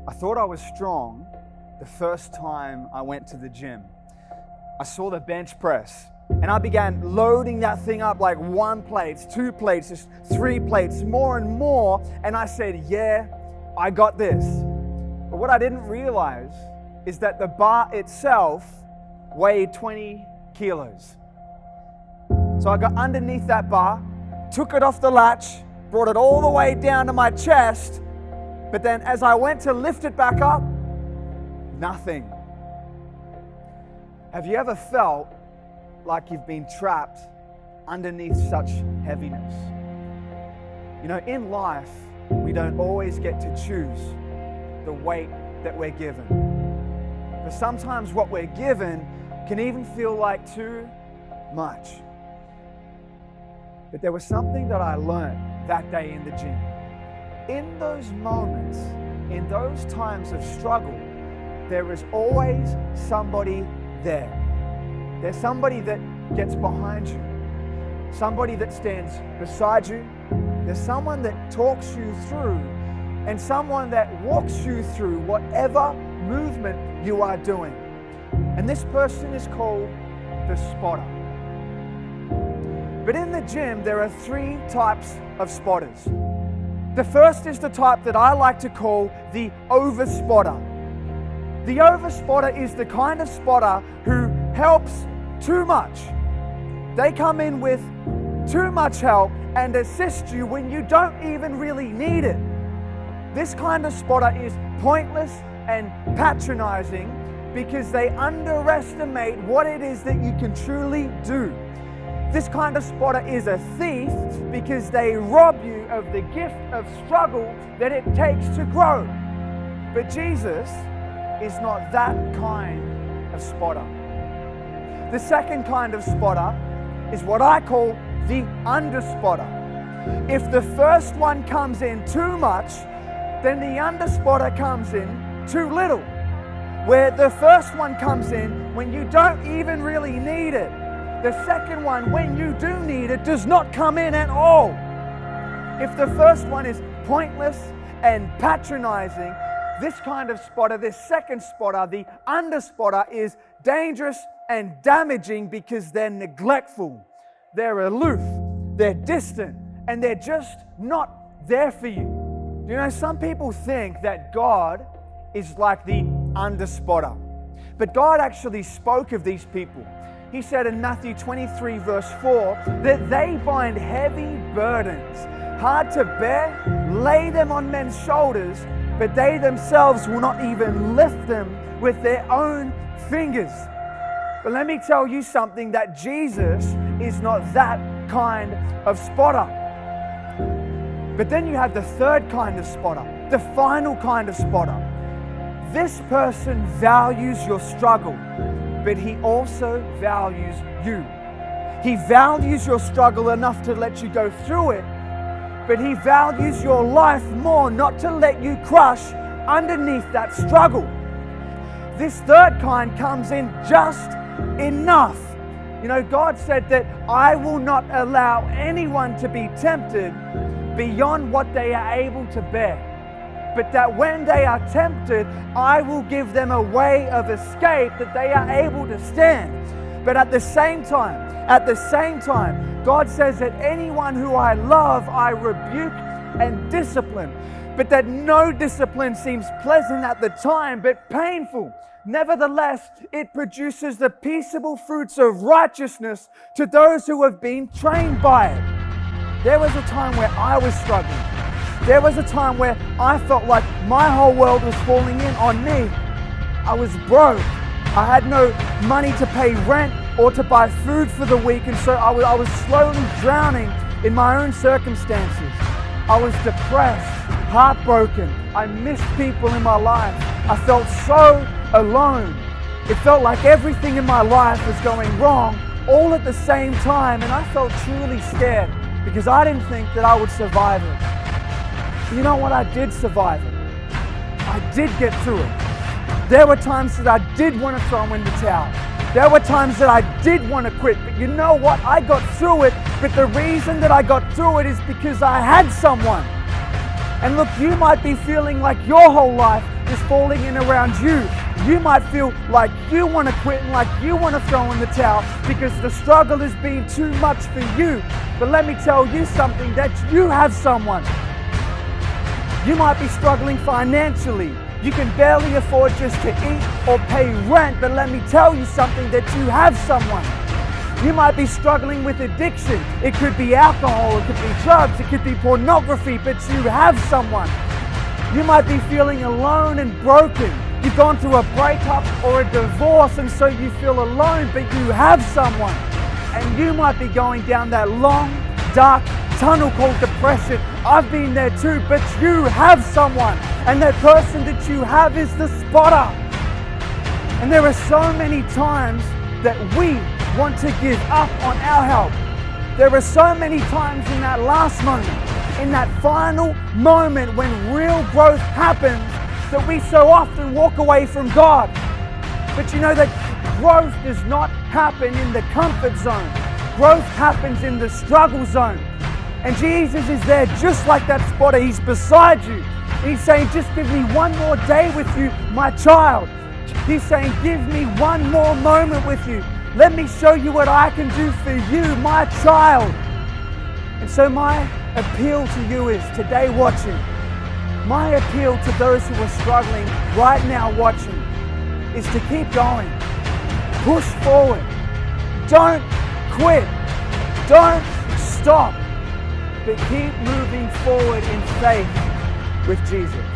I thought I was strong the first time I went to the gym. I saw the bench press and I began loading that thing up like 1 plate, 2 plates, just 3 plates, more and more. And I said, yeah, I got this. But what I didn't realize is that the bar itself weighed 20 kilos. So I got underneath that bar, took it off the latch, brought it all the way down to my chest. But then as I went to lift it back up, nothing. Have you ever felt like you've been trapped underneath such heaviness? You know, in life, we don't always get to choose the weight that we're given. But sometimes what we're given can even feel like too much. But there was something that I learned that day in the gym. In those moments, in those times of struggle, there is always somebody there. There's somebody that gets behind you, somebody that stands beside you. There's someone that talks you through, and someone that walks you through whatever movement you are doing. And this person is called the spotter. But in the gym, there are 3 types of spotters. The first is the type that I like to call the over spotter. The over spotter is the kind of spotter who helps too much. They come in with too much help and assist you when you don't even really need it. This kind of spotter is pointless and patronizing because they underestimate what it is that you can truly do. This kind of spotter is a thief because they rob you of the gift of struggle that it takes to grow. But Jesus is not that kind of spotter. The second kind of spotter is what I call the under spotter. If the first one comes in too much, then the under spotter comes in too little. Where the first one comes in when you don't even really need it. The second one, when you do need it, does not come in at all. If the first one is pointless and patronizing, this kind of spotter, this second spotter, the under spotter, is dangerous and damaging because they're neglectful, they're aloof, they're distant, and they're just not there for you. You know, some people think that God is like the under spotter, but God actually spoke of these people. He said in Matthew 23 verse 4 that they bind heavy burdens, hard to bear, lay them on men's shoulders, but they themselves will not even lift them with their own fingers. But let me tell you something, that Jesus is not that kind of spotter. But then you have the third kind of spotter, the final kind of spotter. This person values your struggle, but he also values you. He values your struggle enough to let you go through it, but he values your life more, not to let you crush underneath that struggle. This third kind comes in just enough. You know, God said that I will not allow anyone to be tempted beyond what they are able to bear. But that when they are tempted, I will give them a way of escape that they are able to stand. But at the same time, God says that anyone who I love, I rebuke and discipline. But that no discipline seems pleasant at the time, but painful. Nevertheless, it produces the peaceable fruits of righteousness to those who have been trained by it. There was a time where I was struggling. There was a time where I felt like my whole world was falling in on me. I was broke. I had no money to pay rent or to buy food for the week, and so I was slowly drowning in my own circumstances. I was depressed, heartbroken. I missed people in my life. I felt so alone. It felt like everything in my life was going wrong all at the same time, and I felt truly scared because I didn't think that I would survive it. You know what? I did survive it. I did get through it. There were times that I did want to throw in the towel. There were times that I did want to quit. But you know what? I got through it. But the reason that I got through it is because I had someone. And look, you might be feeling like your whole life is falling in around you. You might feel like you want to quit and like you want to throw in the towel because the struggle has been too much for you. But let me tell you something, that you have someone. You might be struggling financially. You can barely afford just to eat or pay rent, but let me tell you something, that you have someone. You might be struggling with addiction. It could be alcohol, it could be drugs, it could be pornography, but you have someone. You might be feeling alone and broken. You've gone through a breakup or a divorce, and so you feel alone, but you have someone. And you might be going down that long, dark tunnel called depression. I've been there too, but you have someone. And that person that you have is the spotter. And there are so many times that we want to give up on our help. There are so many times in that last moment, in that final moment when real growth happens, that we so often walk away from God. But you know that growth does not happen in the comfort zone. Growth happens in the struggle zone. And Jesus is there just like that spotter. He's beside you. He's saying, just give me one more day with you, my child. He's saying, give me one more moment with you. Let me show you what I can do for you, my child. And so my appeal to you is, today watching, my appeal to those who are struggling right now watching, is to keep going. Push forward. Don't quit. Don't stop. But keep moving forward in faith with Jesus.